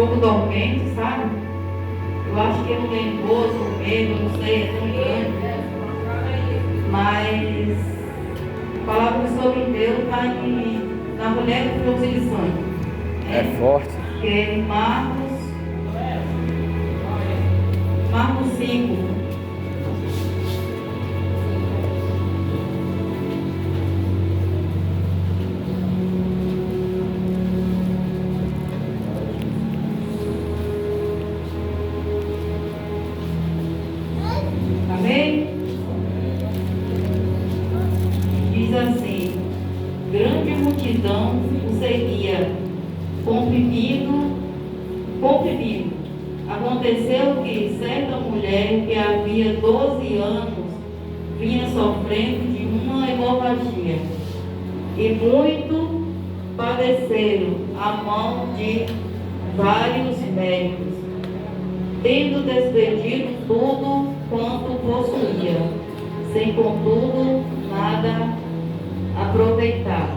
pouco dormente, sabe? Eu acho que é um nervoso, um medo, não sei, é tão grande. Mas a palavra sobre Deus está na mulher do fluxo de sangue. É forte. Que é em Marcos 5. Amém? Diz assim: grande multidão o seguia, comprimido. Aconteceu que certa mulher que havia 12 anos vinha sofrendo de uma hemorragia e muito padeceram à mão de vários médicos, tendo despendido tudo quanto possuía, sem contudo nada aproveitar.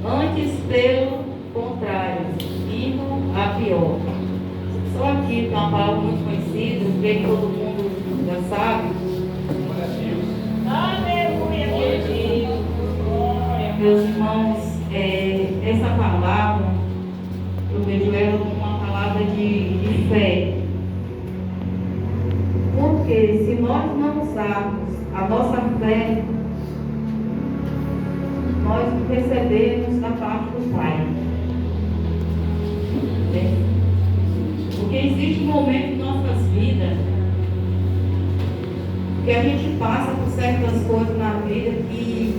Antes, pelo contrário, indo a pior. Só aqui tem uma palavra muito conhecida, que todo mundo já sabe. Meus irmãos, essa palavra, eu vejo ela como uma palavra de fé. Porque se nós não usarmos a nossa fé, nós recebemos da parte do Pai. Porque existe um momento em nossas vidas que a gente passa por certas coisas na vida que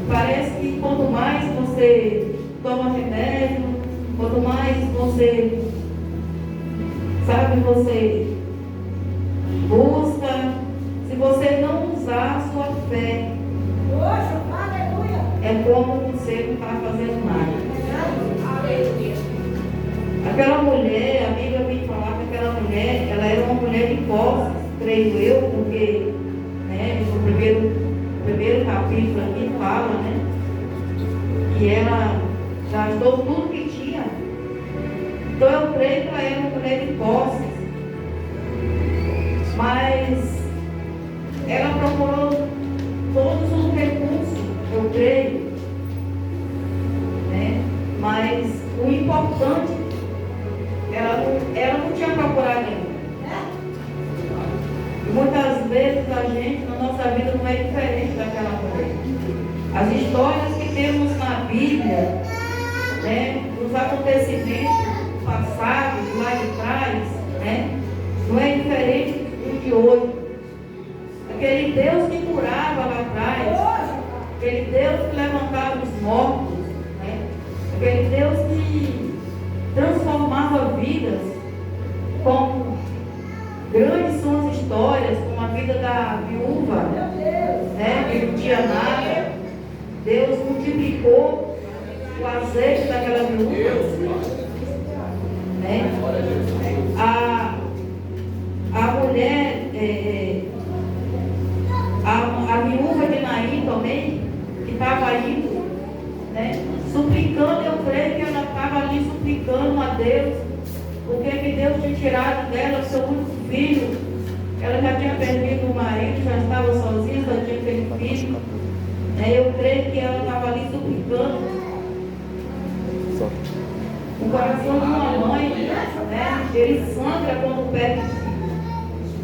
parece que quanto mais você toma remédio, quanto mais você, sabe, você busca, se você não usar a sua fé, é como você não está fazendo nada. Aquela mulher, a Bíblia vem falar que aquela mulher, ela era uma mulher de posses, creio eu, porque no primeiro capítulo aqui fala, que ela gastou tudo que tinha. Então eu creio que ela era uma mulher de posses, mas ela procurou todos os recursos, eu creio, mas o importante, ela não tinha procurado nenhum. Muitas vezes a gente, na nossa vida, não é diferente daquela mulher. As histórias que temos na Bíblia, dos acontecimentos passados, lá de trás, não é diferente do de hoje. Aquele Deus que curava lá atrás, aquele Deus que levantava os mortos, aquele Deus que transformava vidas, como grandes são as histórias, como a vida da viúva, que não tinha nada. Deus multiplicou o azeite daquela viúva. A mulher, a viúva de Naim também, que estava indo, suplicando, eu creio que ela estava ali suplicando a Deus, porque que Deus tinha tirado dela o seu único filho. Ela já tinha perdido o marido, já estava sozinha, só tinha aquele filho. Eu creio que ela estava ali suplicando. O coração de uma mãe, ele sangra quando perde o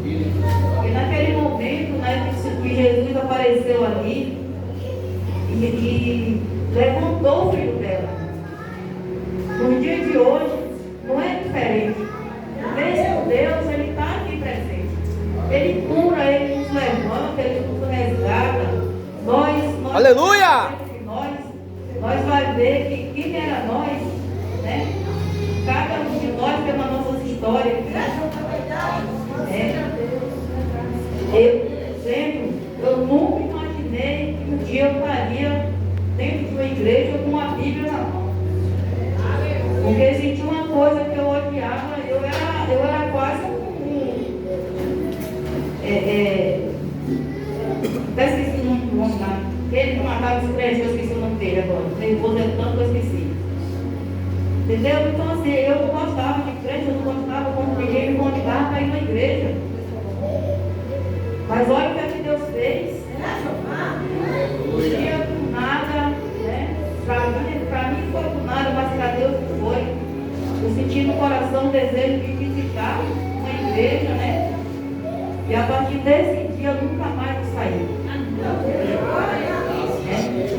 filho. E naquele momento, que Jesus apareceu ali e levantou o filho dela. No dia de hoje, não é diferente. Mesmo Deus, Ele está aqui presente. Ele cura, Ele nos levanta, Ele nos resgata. Nós Aleluia! Nós vai ver que quem era nós, cada um de nós tem uma nossa história. Eu nunca imaginei que um dia eu estaria dentro de uma igreja com uma Bíblia na mão. Porque existia uma coisa que eu odiava, eu era quase até esqueci o nome do homem lá. Ele que matava os crentes, eu esqueci o nome dele agora. Nervoso é tanto que eu esqueci. Entendeu? Então assim, eu não gostava de eu não gostava quando ninguém me convidava para ir na igreja. Mas olha o que Deus fez. Um dia do nada, né? Para mim foi do nada, mas para Deus não foi. Eu senti no coração o desejo de visitar uma igreja, né? E a partir desse dia eu nunca mais eu saí.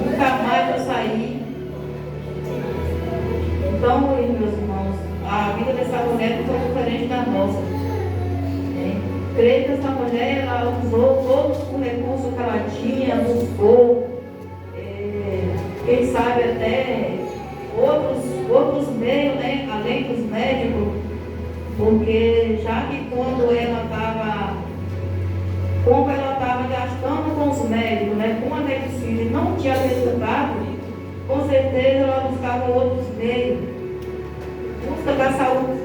Nunca mais eu saí. Então, meus irmãos, a vida dessa mulher não foi diferente da nossa. Creio que essa mulher, ela usou todos os recursos que ela tinha, buscou, quem sabe até outros meios, né, além dos médicos, porque já que como ela estava gastando com os médicos, né, com a medicina e não tinha resultado, com certeza ela buscava outros meios, busca da saúde,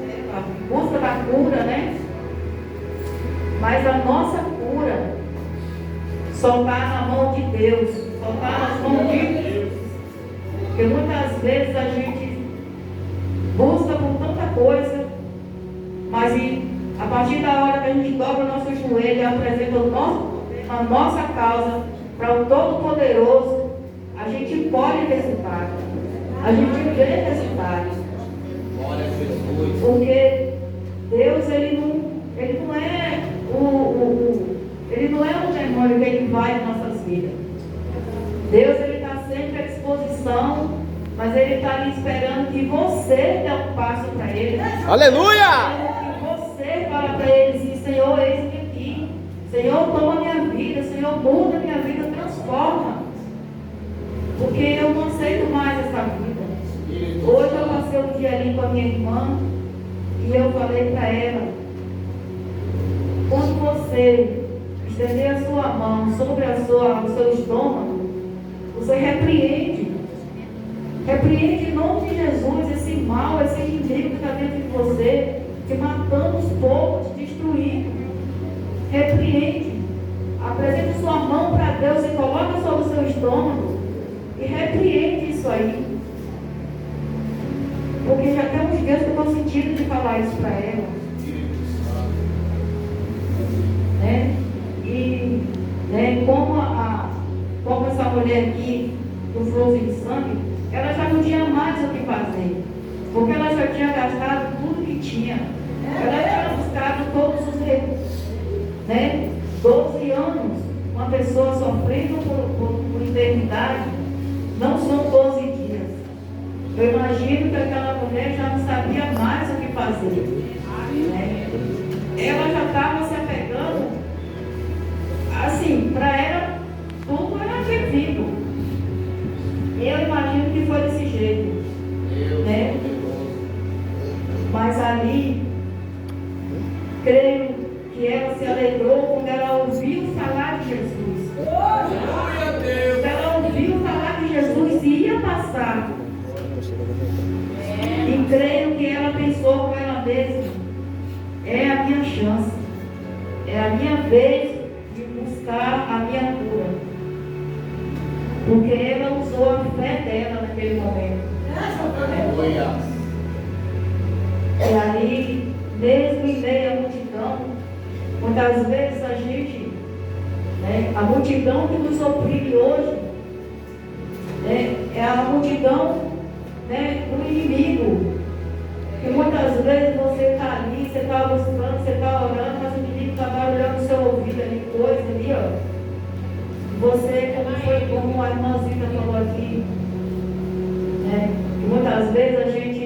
busca da cura, né? Mas a nossa cura só está na mão de Deus, só está nas mãos de Deus. Porque muitas vezes a gente busca por tanta coisa, mas a partir da hora que a gente dobra o nosso joelho e apresenta a nossa causa para o Todo-Poderoso, a gente colhe resultado. A gente vê resultado. Porque Deus, ele não é ele não é um demônio que ele vai em nossas vidas. Deus, ele está sempre à disposição, mas ele está ali esperando que você dê um passo para ele. Aleluia! Que você fala para ele assim: Senhor, eis-me aqui. Senhor, toma minha vida. Senhor, muda minha vida, transforma. Porque eu não aceito mais essa vida. Hoje eu passei um dia ali com a minha irmã e eu falei para ela: quando você estender a sua mão sobre o seu estômago, você repreende. Repreende em nome de Jesus esse mal, esse inimigo que está dentro de você, te matando os poucos, te destruindo. Repreende. Apresente sua mão para Deus e coloca sobre o seu estômago e repreende isso aí. Porque já tem uns dias que eu estou sentindo de falar isso para ela. Né? E como essa mulher aqui do fluxo de sangue, ela já não tinha mais o que fazer, porque ela já tinha gastado tudo que tinha. Ela tinha buscado todos os recursos, né? 12 anos, uma pessoa sofrendo por eternidade, não são 12 dias. Eu imagino que aquela mulher já não sabia mais o que fazer, né? Ela já estava se apegando, assim, para ela tudo era vivido. Eu imagino que foi desse jeito, né? Mas ali, creio que ela se alegrou quando ela ouviu falar de Jesus. Quando ela ouviu falar que Jesus ia passar. E creio que ela pensou com ela mesma: é a minha chance, é a minha vez de buscar a minha cura. Porque ela usou a fé dela naquele momento. E ali, mesmo em meio à multidão, muitas vezes a gente, né, a multidão que nos oprime hoje, né, é a multidão, né, do inimigo. Que muitas vezes você está ali, você está buscando, você está orando, mas o inimigo está barulhando o seu ouvido ali, coisa ali, ó. Você, como a irmãzinha falou aqui, né, que muitas vezes a gente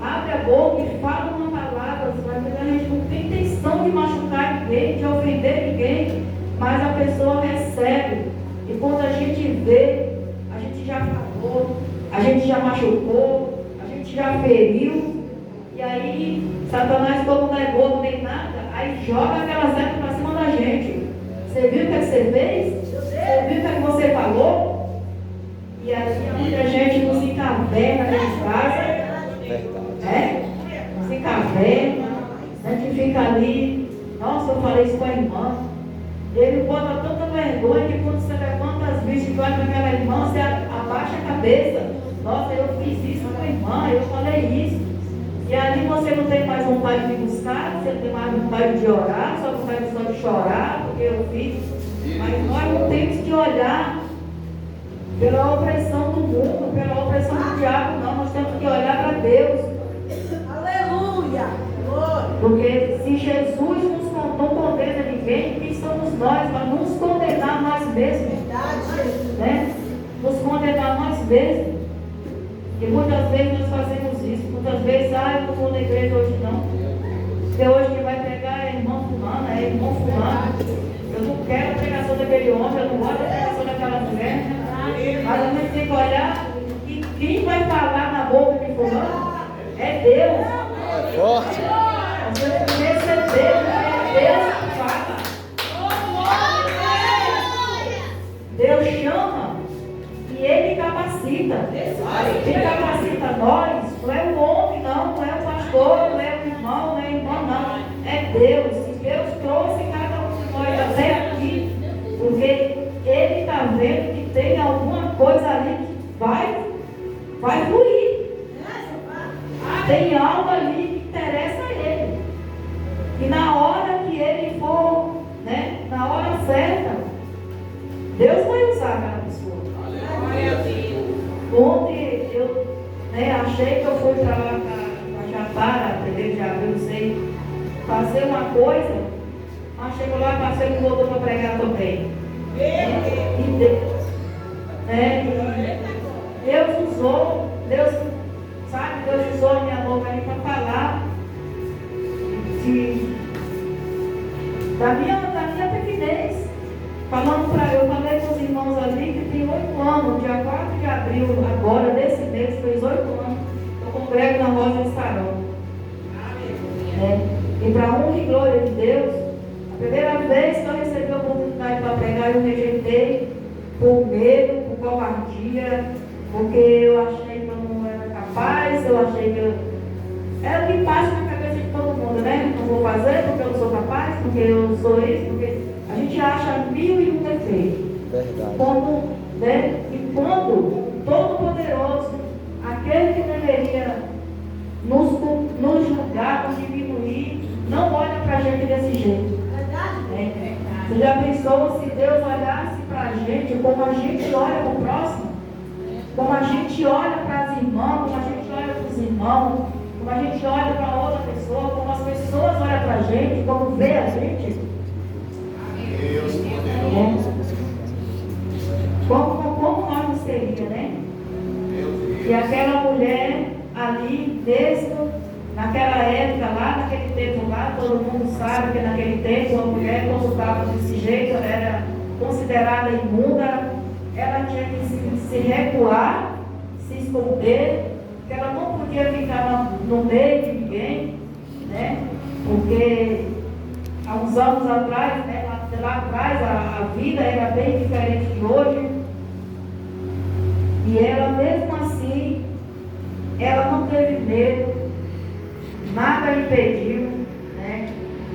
abre a boca e fala uma palavra, mas a gente não tem intenção de machucar ninguém, de ofender ninguém, mas a pessoa recebe. E quando a gente vê, a gente já falou, a gente já machucou, a gente já feriu, e aí Satanás, como não é bobo nem nada, aí joga aquela seta para cima da gente. Você viu o que você fez? Você viu o que você falou? E assim é onde a gente não se encaverna dentro de casa. Né? Não se encaverna. A gente fica ali. Nossa, eu falei isso com a irmã. Ele bota tanta vergonha que quando você levanta as vistas e vai para aquela irmã, você abaixa a cabeça. Nossa, eu fiz isso com a irmã, eu falei isso. E ali você não tem mais vontade de buscar, você não tem mais vontade de orar, só vontade só de chorar, porque eu fiz. Mas nós não temos que olhar pela opressão do mundo, pela opressão do diabo, não. Nós temos que olhar para Deus. Aleluia! Porque se Jesus não condena ninguém, quem somos nós para nos condenar nós mesmos? Né? Nos condenar nós mesmos. E muitas vezes nós fazemos isso. Muitas vezes, eu não vou na igreja hoje não. Porque hoje quem vai pregar é irmão fulano, é irmão fulano. Eu não quero a pregação daquele homem, eu não gosto da pregação daquela mulher. Mas a gente tem que olhar que quem vai falar na boca de fulano é Deus. Forte. Você tem que receber, porque é Deus que fala. Deus chama e Ele capacita. Quem capacita nós não é o homem, não é o pastor, não é o irmão, não é a irmã, não. É Deus. E Deus trouxe cada um de nós até aqui, porque Ele está vendo que tem alguma coisa ali que vai fluir. Tem algo ali que interessa a Ele. E na hora que Ele for, né, na hora certa, Deus vai usar aquela pessoa. Ontem eu achei que eu fui para lá para Japara, primeiro de abril, não sei, fazer uma coisa, mas chegou lá, passei e voltou para pregar também. E Deus usou, Deus usou a minha boca ali para falar da minha pequenez. Falando para eu falei com os irmãos ali que tem 8 anos, dia 4 de abril, agora, desse mês, fez 8 anos, eu congrego na Rosa de Sarão. E para honra e glória de Deus, a primeira vez que eu recebi a oportunidade para pregar, eu rejeitei por medo, por covardia, porque eu achei que eu não era capaz, eu achei que eu... Era o que passa na cabeça de todo mundo, né? Não vou fazer porque eu não sou capaz, porque eu sou isso, porque a gente acha 1001 defeitos. Verdade. E quando Todo-Poderoso, aquele que deveria nos julgar, nos diminuir, não olha para a gente desse jeito. Você já pensou se Deus olhasse para a gente como a gente olha para o próximo? Como a gente olha para as irmãs, como a gente olha para os irmãos, como a gente olha para outra pessoa, como as pessoas olham para a gente, como vê a gente? Como nós não seria, né? E aquela mulher ali, naquela época, lá naquele tempo lá, todo mundo sabe que naquele tempo a mulher, quando estava desse jeito, ela era considerada imunda, ela tinha que se recuar, se esconder, porque ela não podia ficar no meio de ninguém, né? Porque há uns anos atrás, né, lá atrás, a vida era bem diferente de hoje. E ela, mesmo assim, ela não teve medo, nada impediu, né?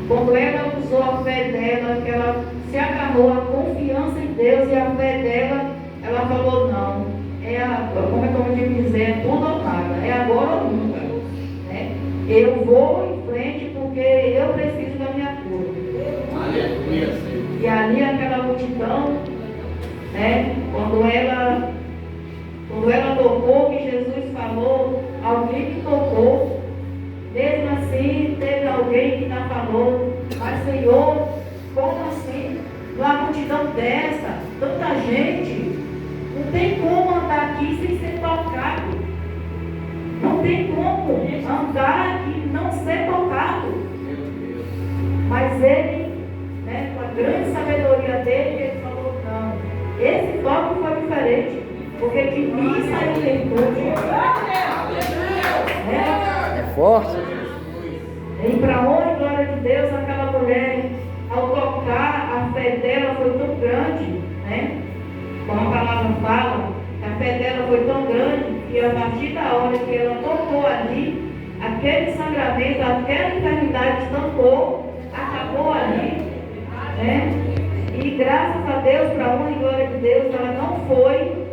Quando ela usou a fé dela, que ela se agarrou à confiança em Deus e a fé dela, ela falou, não, como é que eu vou dizer, é tudo ou nada, é agora ou nunca, né? Eu vou em frente porque eu preciso da minha cura. E ali aquela multidão, né, quando ela tocou, que Jesus falou, alguém que tocou, mesmo assim teve alguém que não falou, mas Senhor, como assim? Uma multidão dessa, tanta gente, não tem como andar aqui sem ser tocado. Não tem como andar e não ser tocado. Mas ele, né, com a grande sabedoria dele, ele falou, não, esse toque foi diferente, porque de mim saiu virtude. É forte. E para a honra e glória de Deus, aquela mulher, ao tocar, a fé dela foi tão grande, né? Como a palavra fala, a fé dela foi tão grande que a partir da hora que ela tocou ali, aquele sangramento, aquela enfermidade estancou, acabou ali, né? E graças a Deus, para a honra e glória de Deus, ela não foi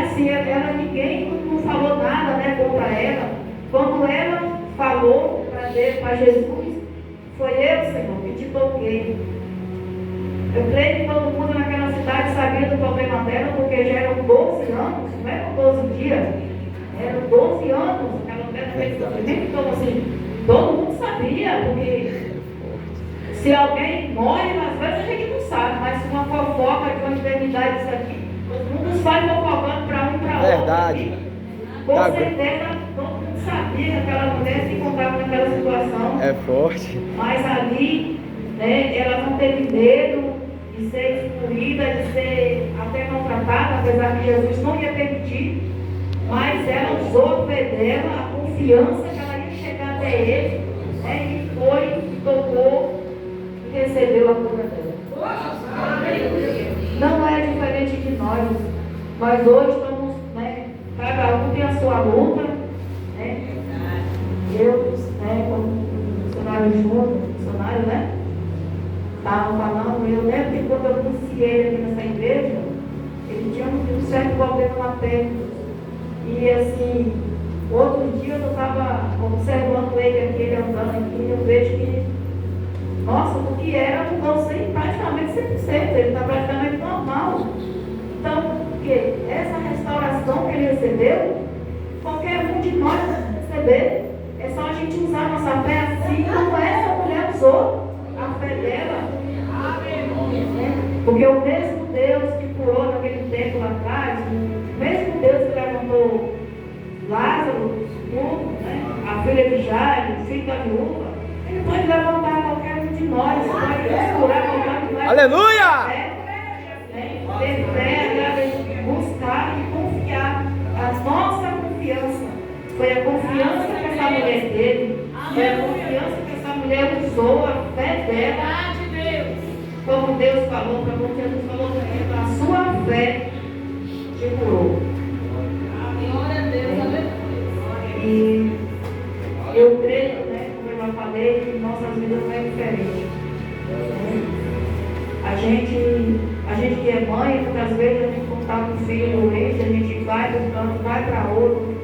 assim, ela ninguém não falou nada, né, contra ela. Quando ela falou para Jesus, foi eu, Senhor, que te toquei. Eu creio que todo mundo naquela cidade sabia do problema dela, porque já eram 12 anos, não eram 12 dias, eram 12 anos, aquela mulher naquele sofrimento, então assim, todo mundo sabia, porque se alguém morre, às vezes a gente não sabe, mas se uma fofoca de uma enfermidade isso aqui, todo mundo sai fofocando para um e para outro. Verdade. Com certeza, todo mundo sabia que aquela mulher se encontrava naquela situação. É forte. Mas ali, né, ela não teve medo de ser excluída, de ser até maltratada, apesar que Jesus não ia permitir. Mas ela usou a fé dela, a confiança que ela ia chegar até ele, né, e foi, tocou e recebeu a cura dela. Não é diferente de nós. Nós hoje estamos, né, cada um tem a sua luta, né? Eu, né, como funcionário junto, funcionário, né? Estavam falando, eu lembro que quando eu conheci ele aqui nessa igreja, ele tinha um certo problema na perna. E assim, outro dia eu estava observando ele aqui, ele andando aqui, e eu vejo que, nossa, o que era, não sei, praticamente 100%, ele está praticamente normal. Então, porque essa restauração que ele recebeu, qualquer um de nós receber. É só a gente usar a nossa fé assim como essa mulher usou a fé dela. Porque o mesmo Deus que curou naquele tempo lá atrás, o mesmo Deus que levantou Lázaro, né, a filha de Jairo, o filho da viúva, ele pode levantar qualquer um de nós, pode curar qualquer um de nós. Aleluia! Ter fé, buscar e confiar. A nossa confiança foi a confiança que essa mulher teve, foi a confiança que essa mulher usou, a fé dela. Como Deus falou, como Jesus falou para ela, a sua fé te curou. Glória a Deus, e eu creio, né, como eu já falei, que nossas vidas não é diferente. A gente que é mãe, muitas vezes a gente está com o filho doente, a gente vai de um canto, vai para outro,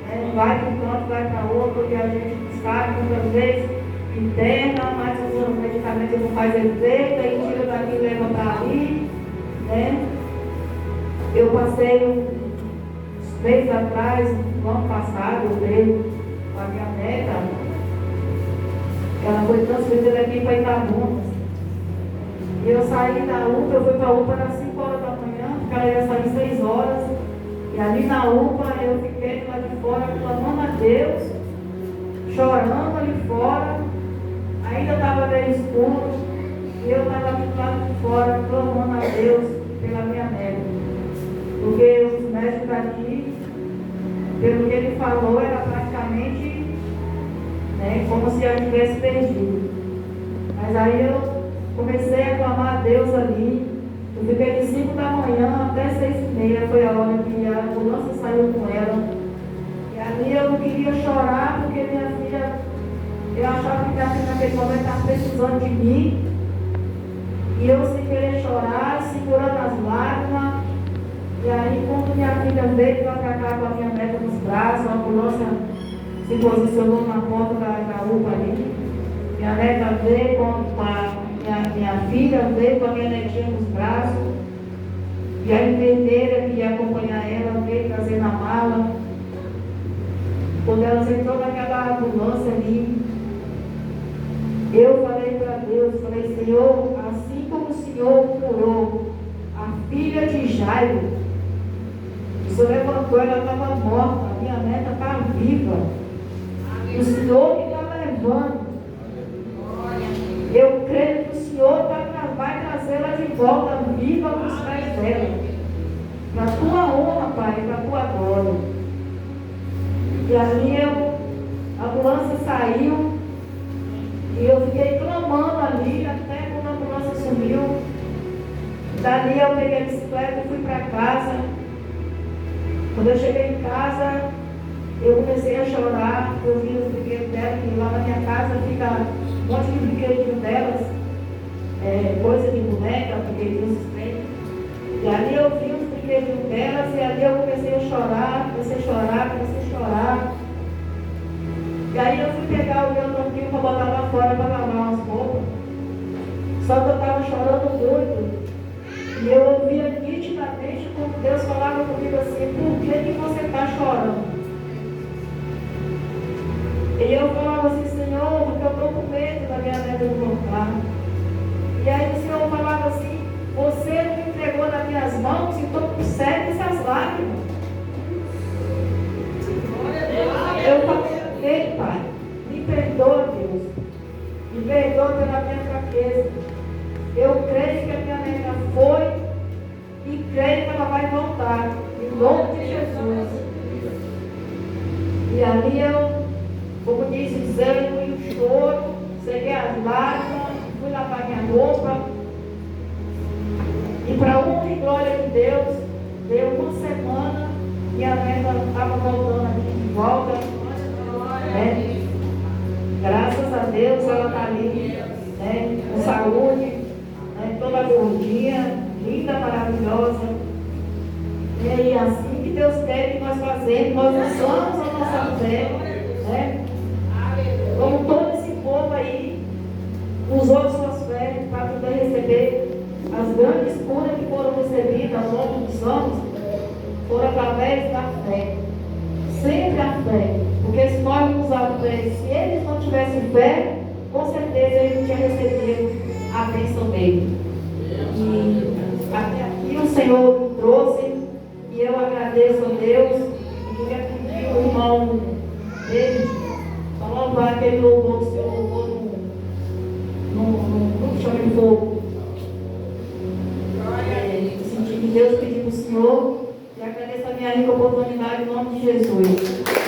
né? Vai de um canto, vai para outro, e a gente sabe, muitas vezes, interna, mas os medicamentos não fazem efeito, aí tira daqui e leva para ali, né? Eu passei uns meses atrás, no ano passado, eu veio com a minha neta, ela foi transferida daqui para Itabuna. E eu saí da UPA, eu fui para a UPA às 5 horas da manhã, porque ela ia sair 6 horas. E ali na UPA eu fiquei lá de fora clamando a Deus, chorando ali fora. Ainda estava bem escuro. E eu estava aqui lá de fora clamando a Deus pela minha neta. Porque os médicos daqui, pelo que ele falou, era praticamente, né, como se ela tivesse perdido. Mas aí eu comecei a clamar a Deus ali. Eu fiquei de 5 da manhã até 6h30, foi a hora que a ambulância saiu com ela. E ali eu não queria chorar, porque minha filha, eu achava que minha filha naquele momento estava precisando de mim. E eu sem querer chorar, segurando as lágrimas. E aí quando minha filha veio para cá com a minha neta nos braços, a ambulância se posicionou na porta da UPA ali. Minha neta veio com a minha filha veio com a minha netinha nos braços, e a enfermeira que ia acompanhar ela veio trazendo a mala. Quando elas entrou naquela ambulância ali, eu falei para Deus, falei, Senhor, assim como o Senhor curou a filha de Jairo, o Senhor levantou, ela estava morta, a minha neta está viva, o Senhor que está levando. Eu creio que o Senhor vai trazê-la de volta viva para os pés dela. Para a tua honra, Pai, para a tua glória. E ali a ambulância saiu. E eu fiquei clamando ali até quando a ambulância sumiu. Dali eu peguei a bicicleta e fui para casa. Quando eu cheguei em casa, eu comecei a chorar. Eu vi os brinquedos dela, que lá na minha casa fica um monte de brinquedinho delas, coisa de boneca, brinquedinhos estranhos. E ali eu vi os teve um delas, e ali eu comecei a chorar. E aí eu fui pegar o meu tanquinho para botar lá fora para lavar as roupas. Só que eu estava chorando muito. E eu ouvia nitidamente como Deus falava comigo assim: por que você está chorando? E eu falava assim: Senhor, porque eu estou com medo da minha neta não voltar. E aí o Senhor falava assim: você me entregou nas minhas mãos e estou com sede essas lágrimas. Eu falei: Pai, me perdoa, Deus. Me perdoa pela minha fraqueza. Eu creio que a minha neta foi e creio que ela vai voltar. Em nome de Jesus. E ali eu, como diz o Zé, fui o choro, sequei as lágrimas, fui lavar minha roupa. E para honra e glória de Deus, deu uma semana, minha neta estava voltando aqui de volta. Né? Graças a Deus ela está ali, né? Com saúde, né? Toda gordinha, linda, maravilhosa. E aí, assim que Deus quer que nós fazemos, nós usamos a nossa fé, né? Como todo esse povo aí usou suas fé para poder receber as grandes curas que foram recebidas ao longo dos anos, foram através da fé. Sempre a fé. Porque se nós não usarmos fé, se eles não tivessem fé, com certeza eles não tinham recebido a bênção dele. E até aqui o Senhor me trouxe, e eu agradeço a Deus, e queria pedir o irmão dele para louvar aquele louvor que o Senhor louvou no chão de fogo. Eu senti que Deus pediu para o Senhor, e agradeço a minha rica oportunidade em nome de Jesus.